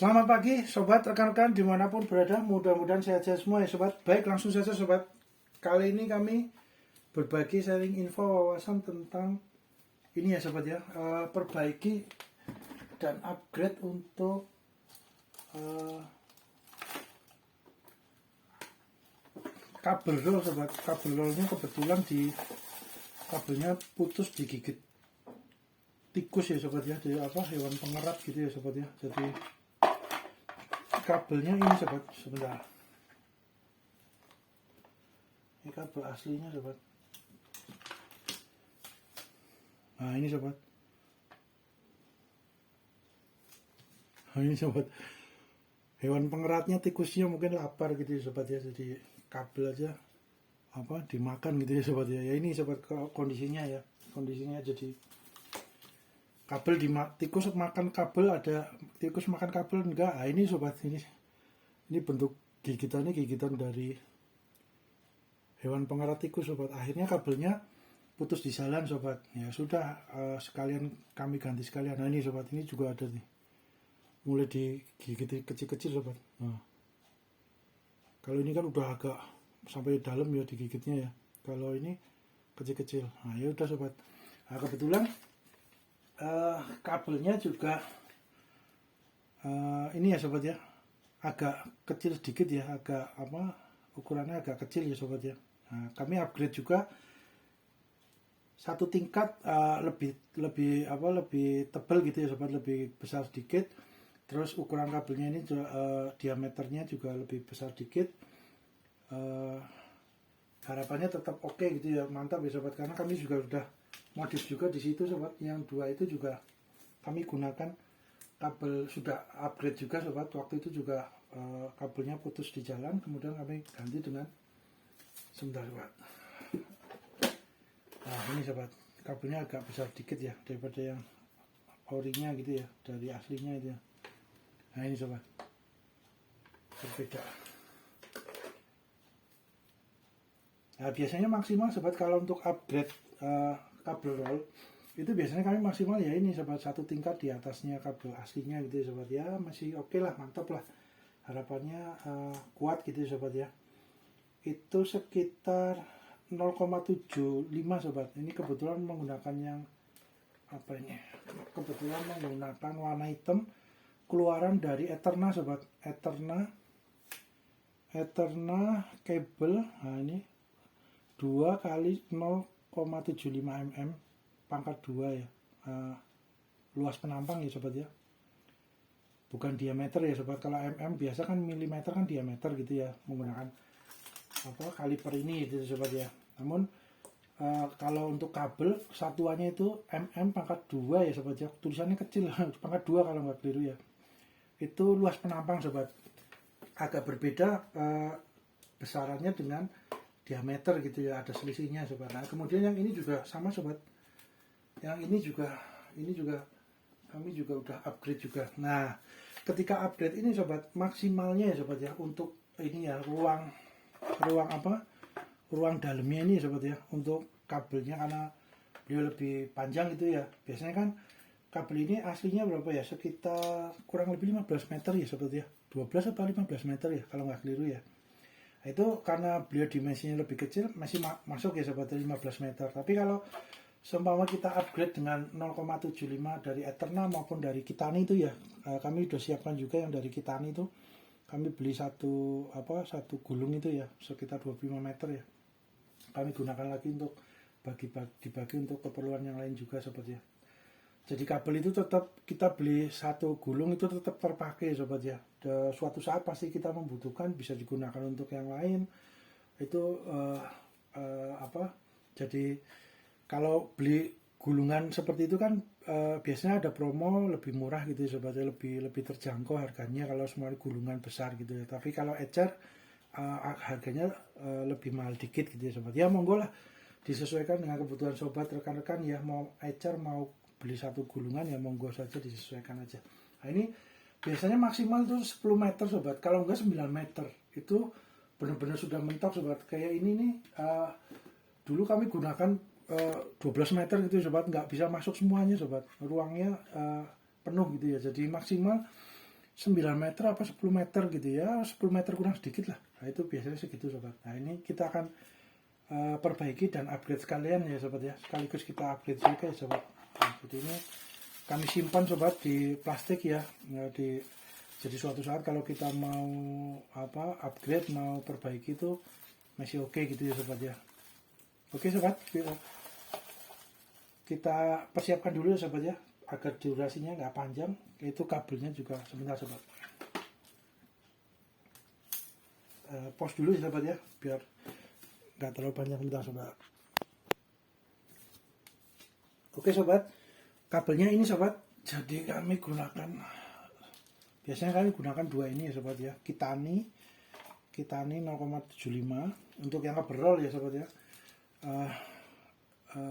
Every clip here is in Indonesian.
Selamat pagi sobat, rekan-rekan dimanapun berada, mudah-mudahan sehat-sehat semua ya sobat. Baik, langsung saja sobat. Kali ini kami berbagi sharing info wawasan tentang ini ya sobat ya, perbaiki dan upgrade untuk kabel roll sobat. Kabel rollnya kebetulan kabelnya putus digigit tikus ya sobat ya, dari hewan pengerat gitu ya sobat ya. Jadi kabelnya ini sobat, sebentar, ini kabel aslinya sobat. Nah ini sobat, hewan pengeratnya tikusnya mungkin lapar gitu ya sobat ya, jadi kabel aja dimakan gitu ya sobat ya. Ya ini sobat kondisinya ya, jadi kabel tikus makan kabel, ada tikus makan kabel enggak. Nah, ini sobat, ini bentuk gigitannya, gigitan dari hewan pengerat tikus sobat. Akhirnya kabelnya putus di jalan sobat. Ya sudah, sekalian kami ganti sekalian. Nah ini sobat, ini juga ada nih, mulai digigit kecil-kecil sobat. Nah, kalau ini kan udah agak sampai dalam ya digigitnya ya, kalau ini kecil-kecil. Nah ya udah sobat. Nah, kebetulan kabelnya juga ini ya sobat ya, agak kecil sedikit ya, agak ukurannya agak kecil ya sobat ya. Nah, kami upgrade juga satu tingkat, lebih tebal gitu ya sobat, lebih besar sedikit. Terus ukuran kabelnya ini diameternya juga lebih besar sedikit. Harapannya tetap oke gitu ya, mantap ya sobat, karena kami juga sudah modif juga di situ sobat. Yang dua itu juga kami gunakan kabel, sudah upgrade juga sobat. Waktu itu juga kabelnya putus di jalan, kemudian kami ganti dengan, sebentar sobat. Nah ini sobat, kabelnya agak besar dikit ya daripada yang orinya gitu ya, dari aslinya itu ya. Nah ini sobat, berbeda. Nah biasanya maksimal sobat kalau untuk upgrade kabel roll itu biasanya kami maksimal ya ini sobat, satu tingkat di atasnya kabel aslinya gitu ya sobat ya. Masih oke lah, mantap lah, harapannya kuat gitu ya sobat ya. Itu sekitar 0,75 sobat. Ini kebetulan menggunakan yang kebetulan menggunakan warna hitam, keluaran dari Eterna sobat. Eterna kabel. Nah ini 2 kali 0,75 mm pangkat 2 ya, luas penampang ya sobat ya, bukan diameter ya sobat. Kalau mm biasa kan milimeter kan diameter gitu ya, menggunakan kaliper ini gitu sobat ya. Namun kalau untuk kabel satuannya itu mm pangkat 2 ya sobat ya, tulisannya kecil pangkat 2 kalau nggak keliru ya. Itu luas penampang sobat, agak berbeda besarannya dengan diameter gitu ya, ada selisihnya sobat. Nah kemudian yang ini juga sama sobat, yang ini juga kami juga udah upgrade juga. Nah ketika upgrade ini sobat, maksimalnya ya sobat ya, untuk ini ya, ruang dalamnya ini sobat ya, untuk kabelnya, karena beliau lebih panjang gitu ya. Biasanya kan kabel ini aslinya berapa ya, sekitar kurang lebih 15 meter ya sobat ya, 12 atau 15 meter ya kalau nggak keliru ya. Nah, itu karena beliau dimensinya lebih kecil masih masuk ya sobat, 15 meter. Tapi kalau seumpama kita upgrade dengan 0,75 dari Eterna maupun dari Kitani itu ya, kami sudah siapkan juga yang dari Kitani itu. Kami beli satu gulung itu ya, sekitar 25 meter ya. Kami gunakan lagi untuk dibagi untuk keperluan yang lain juga sobat ya. Jadi kabel itu tetap kita beli satu gulung itu tetap terpakai sobat ya. Suatu saat pasti kita membutuhkan, bisa digunakan untuk yang lain. Itu jadi kalau beli gulungan seperti itu kan biasanya ada promo lebih murah gitu ya sobat ya, lebih terjangkau harganya kalau semua gulungan besar gitu ya. Tapi kalau ecer harganya lebih mahal dikit gitu ya sobat ya. Monggo lah, disesuaikan dengan kebutuhan sobat, rekan-rekan ya, mau ecer mau beli satu gulungan ya monggo saja, disesuaikan aja. Nah ini biasanya maksimal tuh 10 meter sobat, kalau enggak 9 meter itu benar-benar sudah mentok sobat. Kayak ini nih, dulu kami gunakan 12 meter gitu sobat, nggak bisa masuk semuanya sobat, ruangnya penuh gitu ya. Jadi maksimal 9 meter apa 10 meter gitu ya, 10 meter kurang sedikit lah. Nah itu biasanya segitu sobat. Nah ini kita akan perbaiki dan upgrade sekalian ya sobat ya, sekaligus kita upgrade juga ya sobat. Nah, jadi ini kami simpan sobat di plastik ya, jadi suatu saat kalau kita mau upgrade, mau perbaiki itu masih oke gitu ya sobat ya. Oke sobat, kita persiapkan dulu ya sobat ya, agar durasinya nggak panjang. Itu kabelnya juga sebentar sobat, pause dulu ya sobat ya, biar nggak terlalu panjang sebentar sobat. Oke sobat, kabelnya ini sobat, jadi kami gunakan, biasanya kami gunakan dua ini ya sobat ya, Kitani 0,75 untuk yang overall ya sobat ya.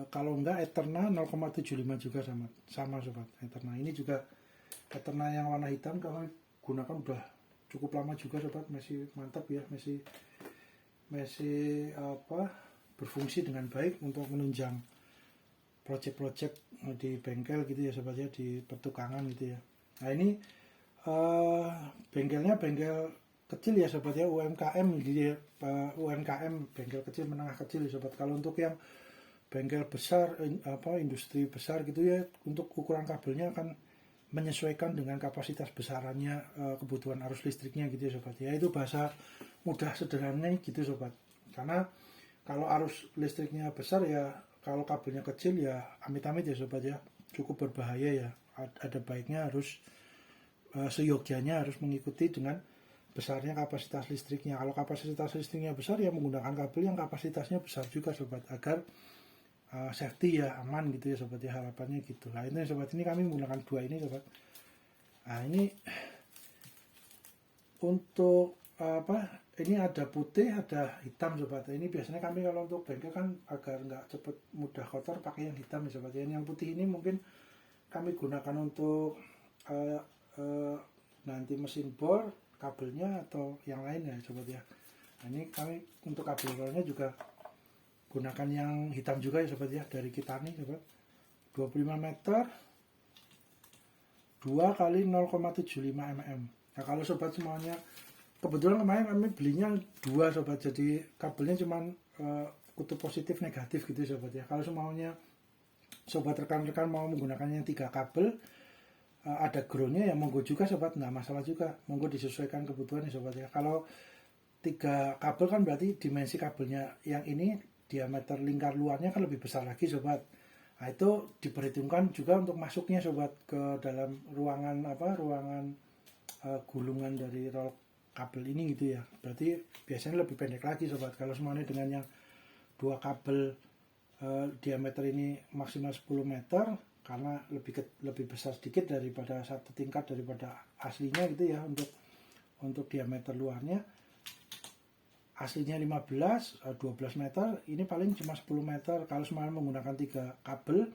Kalau enggak Eterna 0,75 juga sama sobat. Eterna ini juga Eterna yang warna hitam kami gunakan udah cukup lama juga sobat, masih mantap ya, masih berfungsi dengan baik untuk menunjang project-project di bengkel gitu ya sobat ya, di pertukangan gitu ya. Nah ini bengkelnya bengkel kecil ya sobat ya, UMKM gitu ya, UMKM, bengkel kecil menengah kecil ya sobat. Kalau untuk yang bengkel besar, industri besar gitu ya, untuk ukuran kabelnya akan menyesuaikan dengan kapasitas besarannya, kebutuhan arus listriknya gitu ya sobat ya. Itu bahasa mudah sederhananya gitu sobat. Karena kalau arus listriknya besar ya, kalau kabelnya kecil ya amit-amit ya sobat ya, cukup berbahaya ya. Ada baiknya harus seyogyanya harus mengikuti dengan besarnya kapasitas listriknya. Kalau kapasitas listriknya besar ya menggunakan kabel yang kapasitasnya besar juga sobat, agar safety ya, aman gitu ya sobat ya, harapannya gitu. Nah ini sobat, ini kami menggunakan dua ini sobat. Nah ini untuk ini ada putih, ada hitam sobat. Ini biasanya kami kalau untuk bengkel kan agar nggak cepet mudah kotor pakai yang hitam ya sobat. Yang putih ini mungkin kami gunakan untuk nanti mesin bor, kabelnya atau yang lain ya sobat ya. Nah ini kami untuk kabel bornya juga gunakan yang hitam juga ya sobat ya, dari Kitani sobat, 25 meter 2 kali 0,75 mm. Nah kalau sobat semuanya, kebetulan kemarin kami belinya 2 sobat, jadi kabelnya cuma kutub positif negatif gitu ya sobat ya. Kalau semuanya sobat rekan-rekan mau menggunakan yang 3 kabel, ada groundnya ya monggo juga sobat, nggak masalah juga, monggo disesuaikan kebutuhan ya sobat ya. Kalau 3 kabel kan berarti dimensi kabelnya yang ini, diameter lingkar luarnya kan lebih besar lagi sobat. Nah itu diperhitungkan juga untuk masuknya sobat ke dalam ruangan gulungan dari roll kabel ini gitu ya. Berarti biasanya lebih pendek lagi sobat. Kalau semuanya dengan yang 2 kabel diameter ini maksimal 10 meter, karena lebih besar sedikit daripada satu tingkat daripada aslinya gitu ya, untuk diameter luarnya. Aslinya 12 meter, ini paling cuma 10 meter. Kalau semuanya menggunakan 3 kabel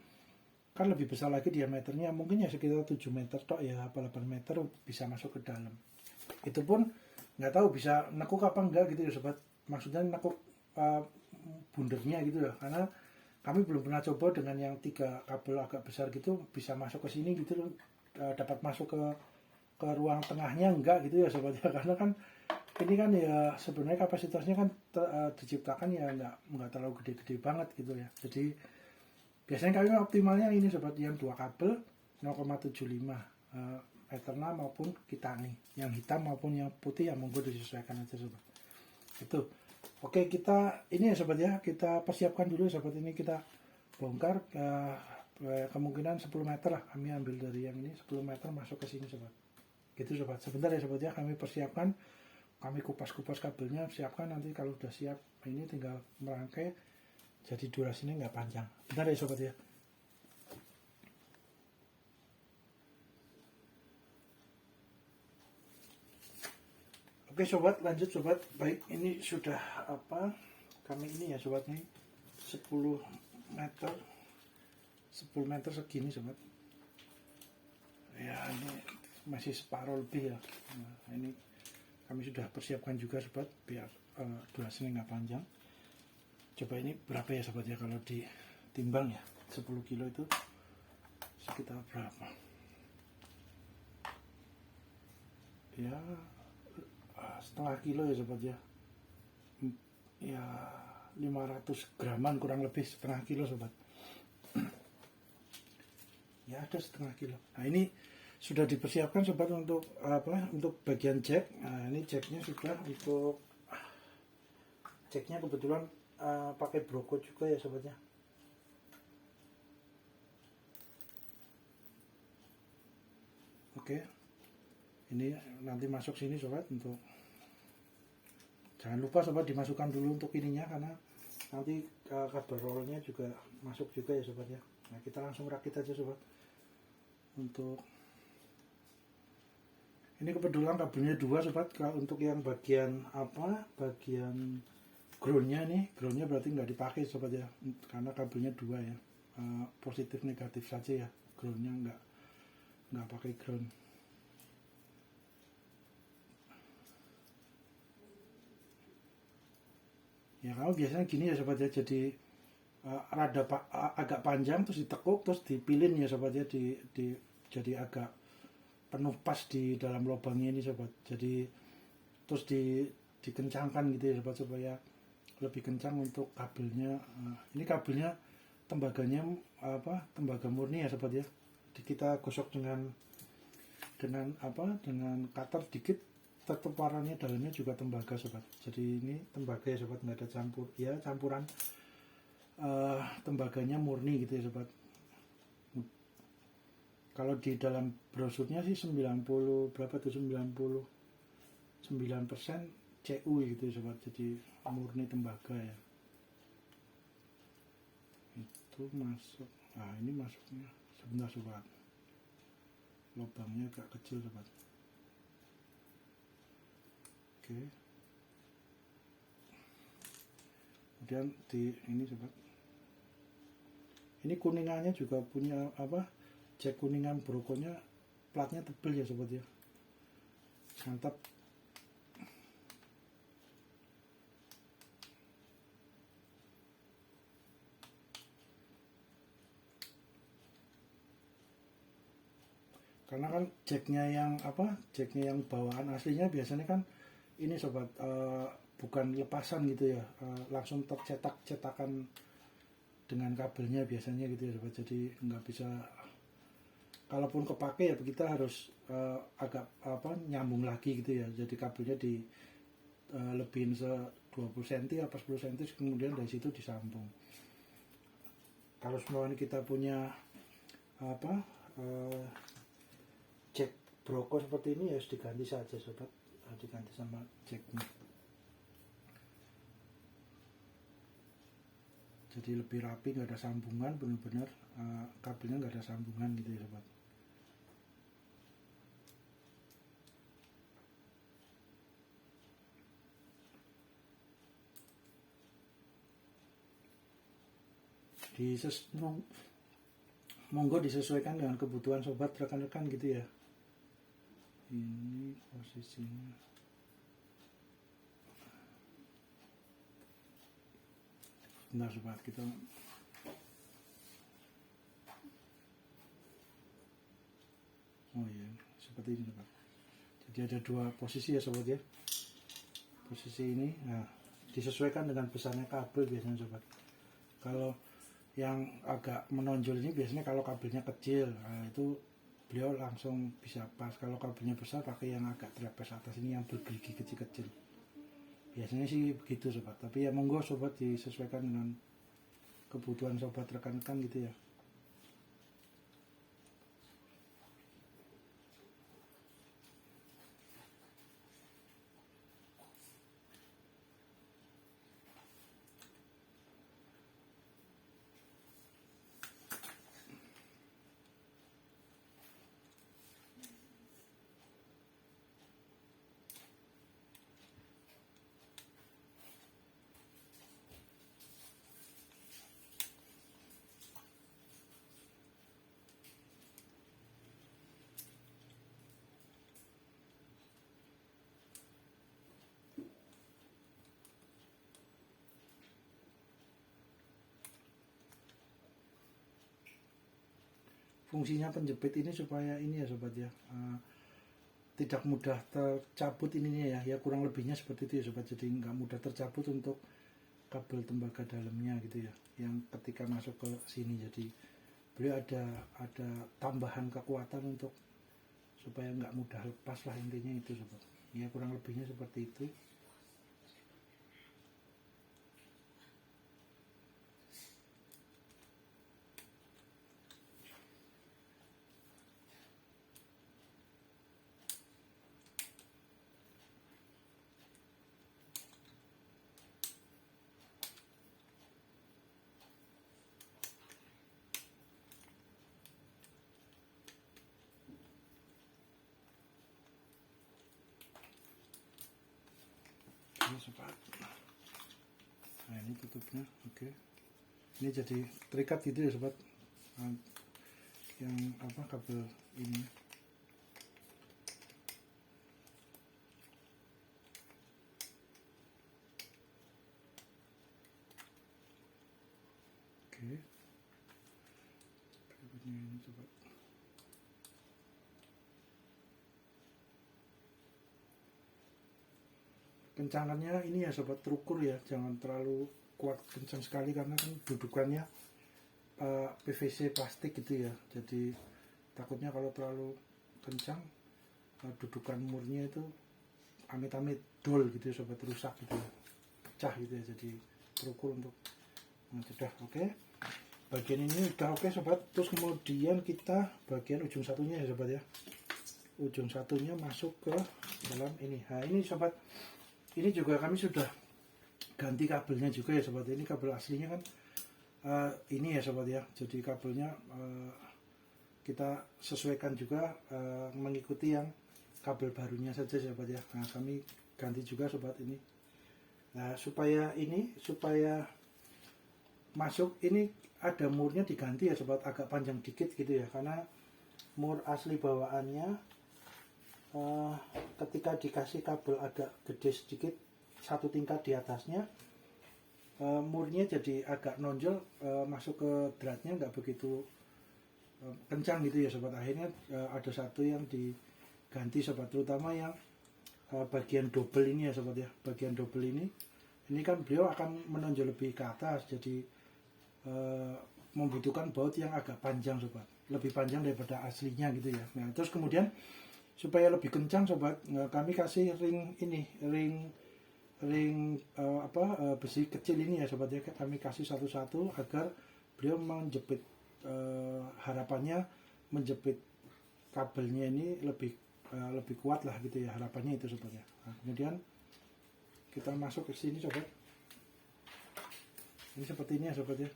kan lebih besar lagi diameternya, mungkin ya sekitar 7 meter tok ya, 8 meter bisa masuk ke dalam. Itu pun nggak tahu bisa nekuk apa enggak gitu ya sobat, maksudnya nekuk bundernya gitu ya, karena kami belum pernah coba dengan yang 3 kabel agak besar gitu bisa masuk ke sini gitu, dapat masuk ke ruang tengahnya enggak gitu ya sobat ya. Karena kan ini kan ya sebenarnya kapasitasnya kan diciptakan ya nggak terlalu gede-gede banget gitu ya. Jadi biasanya kami optimalnya ini sobat, yang 2 kabel 0,75 Eterna maupun Kitani, yang hitam maupun yang putih yang monggo disesuaikan aja sobat. Itu oke, kita ini ya sobat ya, kita persiapkan dulu sobat. Ini kita bongkar kemungkinan 10 meter lah, kami ambil dari yang ini 10 meter masuk ke sini sobat. Gitu sobat, sebentar ya sobat ya, kami persiapkan, kami kupas-kupas kabelnya, siapkan, nanti kalau udah siap ini tinggal merangkai, jadi durasinya nggak panjang. Bentar ya sobat ya. Oke sobat, lanjut sobat. Baik, ini sudah kami ini ya sobat, nih 10 meter segini sobat ya, ini masih separuh lebih ya. Nah, ini kami sudah persiapkan juga sobat biar durasinya nggak panjang. Coba ini berapa ya sobat ya, kalau ditimbang ya 10 kilo itu sekitar berapa. ya setengah kilo ya sobat ya. Ya 500 graman kurang lebih, setengah kilo sobat. Ya ada setengah kilo. Nah ini sudah dipersiapkan sobat untuk apa, untuk bagian jack. Nah ini jacknya sudah, untuk jacknya kebetulan pakai broko juga ya sobatnya. Oke, ini nanti masuk sini sobat. Untuk jangan lupa sobat dimasukkan dulu untuk ininya, karena nanti kabel rollnya juga masuk juga ya sobat ya. Nah kita langsung rakit aja sobat. Untuk ini kebetulan kabelnya dua sobat. Untuk yang bagian apa, bagian groundnya nih, groundnya berarti nggak dipakai sobat ya, karena kabelnya dua ya. Positif negatif saja ya, groundnya nggak pakai ground. Ya kalau biasanya gini ya sobat ya, jadi agak panjang terus ditekuk terus dipilin ya sobat ya, jadi agak penuh pas di dalam lubangnya ini sobat. Jadi terus dikencangkan gitu ya sobat, supaya lebih kencang untuk kabelnya. Ini kabelnya tembaganya apa, tembaga murni ya sobat ya. Kita gosok dengan cutter dikit, tetap warnanya dalamnya juga tembaga sobat. Jadi ini tembaga ya sobat, nggak ada campur ya, campuran tembaganya murni gitu ya sobat. Kalau di dalam brosurnya sih 90 berapa tuh, 99% CU gitu ya sobat, jadi murni tembaga ya. Itu masuk. Nah ini masuknya sebentar sobat, lubangnya agak kecil sobat. Oke, kemudian di ini sobat, ini kuningannya juga punya apa, jack kuningan brokonya, platnya tebel ya sobat ya, mantap. Karena kan jacknya yang bawaan aslinya biasanya kan ini sobat, bukan lepasan gitu ya, langsung cetakan dengan kabelnya biasanya gitu ya sobat. Jadi nggak bisa, kalaupun kepake ya kita harus agak nyambung lagi gitu ya. Jadi kabelnya di lebihin 20 cm apa 10 cm, kemudian dari situ disambung. Kalau semua ini kita punya jack broko seperti ini ya harus diganti saja sobat, diganti sama jacknya. Jadi lebih rapi, nggak ada sambungan, benar-benar kabelnya nggak ada sambungan gitu ya sobat. Monggo disesuaikan dengan kebutuhan sobat, rekan-rekan gitu ya. Ini posisinya. Bentar sobat, kita oh iya, seperti ini sobat. Jadi ada dua posisi ya sobat ya. Posisi ini, nah disesuaikan dengan besarnya kabel biasanya sobat. Kalau yang agak menonjol ini biasanya kalau kabelnya kecil, nah itu beliau langsung bisa pas. Kalau kabelnya besar pakai yang agak trapez atas ini, yang bergerigi kecil-kecil. Biasanya sih begitu sobat, tapi ya monggo sobat disesuaikan dengan kebutuhan sobat, rekan-rekan gitu ya. Fungsinya penjepit ini supaya ini ya sobat ya, tidak mudah tercabut ininya ya kurang lebihnya seperti itu ya sobat. Jadi nggak mudah tercabut untuk kabel tembaga dalamnya gitu ya, yang ketika masuk ke sini. Jadi beliau ada tambahan kekuatan untuk supaya nggak mudah lepas lah, intinya itu sobat ya, kurang lebihnya seperti itu. Ini sobat, nah ini tutupnya. Oke, ini jadi terikat gitu ya sobat, yang apa kabel ini. Oke, berikutnya ini sobat. Kencangannya ini ya sobat, terukur ya, jangan terlalu kuat kencang sekali karena kan dudukannya PVC plastik gitu ya, jadi takutnya kalau terlalu kencang dudukan murnya itu amit-amit dol gitu ya sobat, rusak gitu ya, pecah gitu ya. Jadi terukur untuk sudah oke. Bagian ini udah oke sobat. Terus kemudian kita bagian ujung satunya ya sobat ya, ujung satunya masuk ke dalam ini. Nah ini sobat, ini juga kami sudah ganti kabelnya juga ya sobat. Ini kabel aslinya kan ini ya sobat ya, jadi kabelnya kita sesuaikan juga mengikuti yang kabel barunya saja sobat ya. Nah kami ganti juga sobat ini. Nah supaya masuk ini ada murnya diganti ya sobat, agak panjang dikit gitu ya, karena mur asli bawaannya ketika dikasih kabel agak gede sedikit satu tingkat di atasnya, murnya jadi agak nonjol, masuk ke dratnya nggak begitu kencang gitu ya sobat. Akhirnya ada satu yang diganti sobat, terutama yang bagian double ini ya sobat ya. Bagian double ini kan beliau akan menonjol lebih ke atas, jadi membutuhkan baut yang agak panjang sobat, lebih panjang daripada aslinya gitu ya. Nah terus kemudian supaya lebih kencang sobat, kami kasih ring besi kecil ini ya sobat ya, kami kasih satu-satu agar beliau menjepit, harapannya menjepit kabelnya ini lebih kuat lah gitu ya, harapannya itu sobat ya. Nah, kemudian kita masuk ke sini sobat, ini seperti ini ya sobat ya.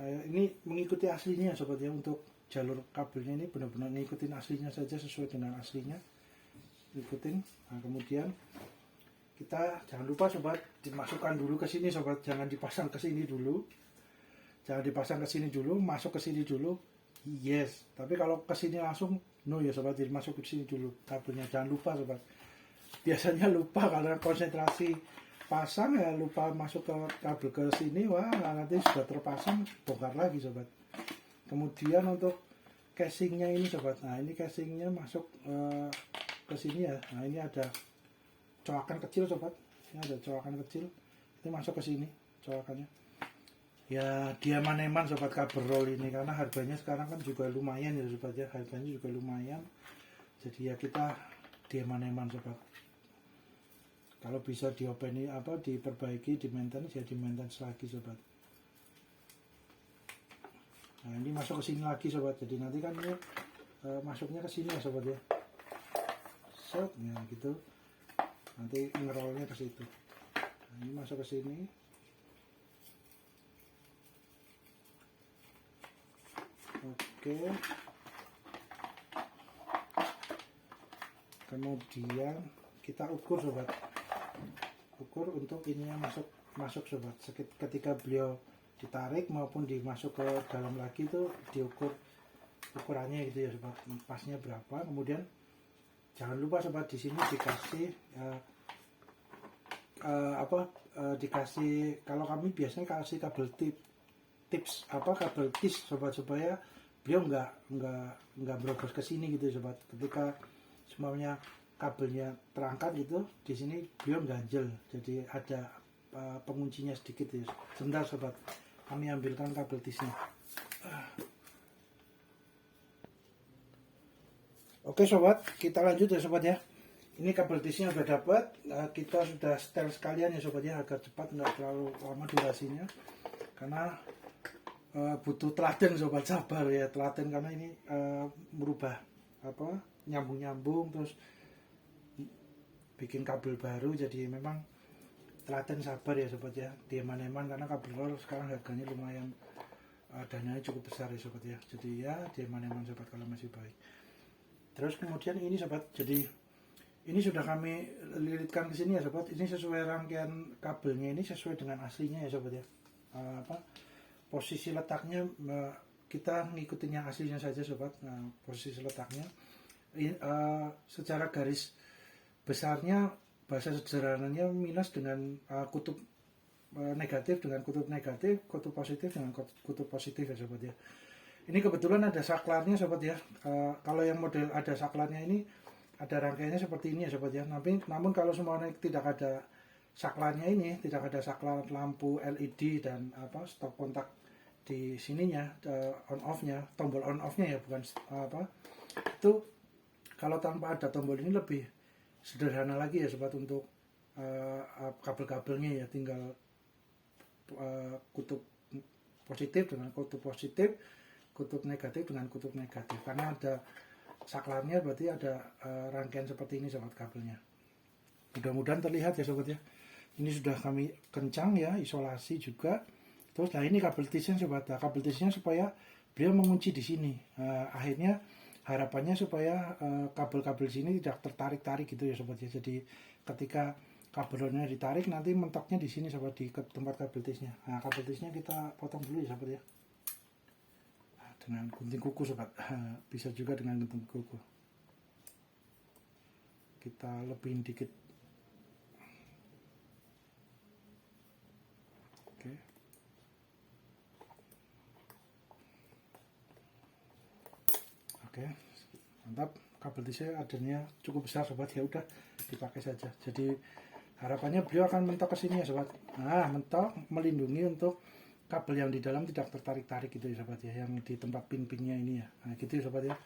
Ini mengikuti aslinya sobat ya, untuk jalur kabelnya ini benar-benar ngikutin aslinya saja, sesuai dengan aslinya ikutin. Nah kemudian kita jangan lupa sobat, dimasukkan dulu ke sini sobat, jangan dipasang ke sini dulu, masuk ke sini dulu, yes. Tapi kalau ke sini langsung no ya sobat, jadi masuk ke sini dulu kabelnya, jangan lupa sobat. Biasanya lupa karena konsentrasi pasang ya, lupa masuk ke kabel ke sini, wah nanti sudah terpasang bongkar lagi sobat. Kemudian untuk casingnya ini sobat, nah ini casingnya masuk ke sini ya. Nah ini ada coakan kecil sobat, ini ada coakan kecil, ini masuk ke sini coakannya ya. Diaman-eman sobat kabel roll ini, karena harganya sekarang kan juga lumayan ya sobat ya, harganya juga lumayan, jadi ya kita diaman-eman sobat. Kalau bisa diopeni diperbaiki, di maintenance ya, di maintenance lagi sobat. Nah ini masuk ke sini lagi sobat, jadi nanti kan ini masuknya ke sini ya sobat ya, set ya gitu, nanti ngerolnya ke situ. Nah, ini masuk ke sini, oke. Kemudian kita ukur sobat, ukur untuk ininya masuk sobat. Ketika beliau ditarik maupun dimasuk ke dalam lagi itu diukur ukurannya gitu ya sobat, pasnya berapa. Kemudian jangan lupa sobat, di sini dikasih dikasih, kalau kami biasanya kasih kabel tips kabel tis sobat, supaya beliau nggak berobos ke sini gitu sobat. Ketika semuanya kabelnya terangkat gitu, di sini beliau ganjel, jadi ada penguncinya sedikit ya. Sebentar sobat, kami ambilkan kabel tisnya. Oke sobat, kita lanjut ya sobat ya. Ini kabel tisnya sudah dapat, kita sudah setel sekalian ya sobat ya, agar cepat, nggak terlalu lama durasinya, karena butuh telaten sobat, sabar ya, telaten, karena ini merubah nyambung terus bikin kabel baru, jadi memang telaten, sabar ya sobat ya, dieman-eman, karena kabel roll sekarang harganya lumayan, dananya cukup besar ya sobat ya, jadi ya dieman-eman sobat kalau masih baik. Terus kemudian ini sobat, jadi ini sudah kami lilitkan ke sini ya sobat, ini sesuai rangkaian kabelnya, ini sesuai dengan aslinya ya sobat ya. Posisi letaknya kita ngikutin yang aslinya saja sobat. Nah, posisi letaknya secara garis besarnya, bahasa sederhananya minus dengan kutub negatif dengan kutub negatif, kutub positif dengan kutub positif ya sobat ya. Ini kebetulan ada saklarnya sobat ya. Kalau yang model ada saklarnya ini ada rangkaiannya seperti ini ya sobat ya. Namun kalau semuanya tidak ada saklarnya ini, tidak ada saklar lampu LED dan stop kontak di sininya, on off-nya, tombol on off-nya ya, bukan itu. Kalau tanpa ada tombol ini lebih sederhana lagi ya sobat untuk kabel-kabelnya ya, tinggal kutub positif dengan kutub positif, kutub negatif dengan kutub negatif, karena ada saklarnya, berarti ada rangkaian seperti ini sobat kabelnya. Mudah-mudahan terlihat ya sobat ya. Ini sudah kami kencang ya, isolasi juga. Terus nah ini kabel tisnya sobat, kabel tisnya supaya beliau mengunci di sini. Akhirnya harapannya supaya kabel-kabel sini tidak tertarik-tarik gitu ya sobat ya. Jadi ketika kabelnya ditarik, nanti mentoknya di sini sobat, di tempat kabel tisnya. Nah, kabel tisnya kita potong dulu ya sobat ya, dengan gunting kuku sobat. Bisa juga dengan gunting kuku, kita lebihin dikit. Oke, mantap. Kabel tisnya adanya cukup besar sobat, ya udah dipakai saja. Jadi harapannya beliau akan mentok ke sini ya sobat. Nah, mentok melindungi untuk kabel yang di dalam tidak tertarik-tarik gitu ya sobat ya, yang di tempat pin-pinnya ini ya. Nah gitu ya sobat ya.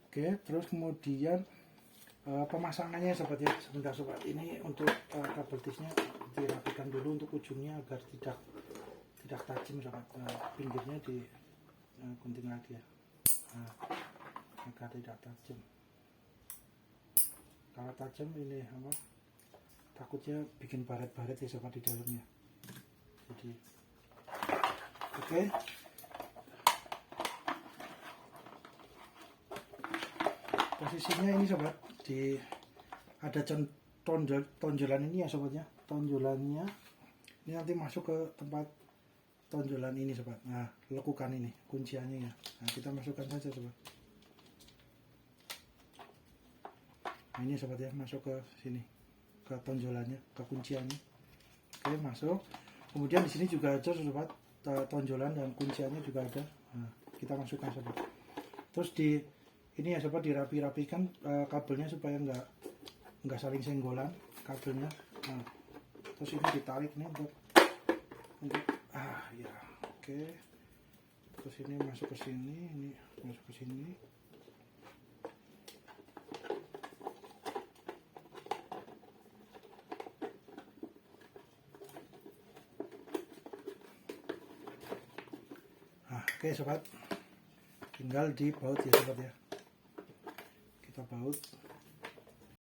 Oke, terus kemudian pemasangannya sobat ya. Sebentar sobat, ini untuk kabel tisnya dirapikan dulu untuk ujungnya agar tidak tajam sobat. Pinggirnya di gunting lagi ya, agar tidak tajam. Kalau tajam ini takutnya bikin baret-baret ya sobat di dalamnya. Jadi oke. Posisinya ini sobat, ada tonjolan ini ya sobat ya. Tonjolannya ini nanti masuk ke tempat tonjolan ini sobat. Nah, lekukan ini kunciannya ya. Nah, kita masukkan saja sobat. Nah, ini sobat ya, masuk ke sini, ke tonjolannya, ke kunciannya. Oke, masuk. Kemudian di sini juga ada sobat, tonjolan dan kunciannya juga ada. Nah, kita masukkan sobat. Terus ini ya sobat, dirapi-rapikan kabelnya supaya nggak saling senggolan kabelnya. Nah, terus ini ditarik nih untuk ya oke. Terus ini masuk ke sini, ini masuk ke sini. Oke sobat, tinggal dibaut ya sobat ya. Kita baut.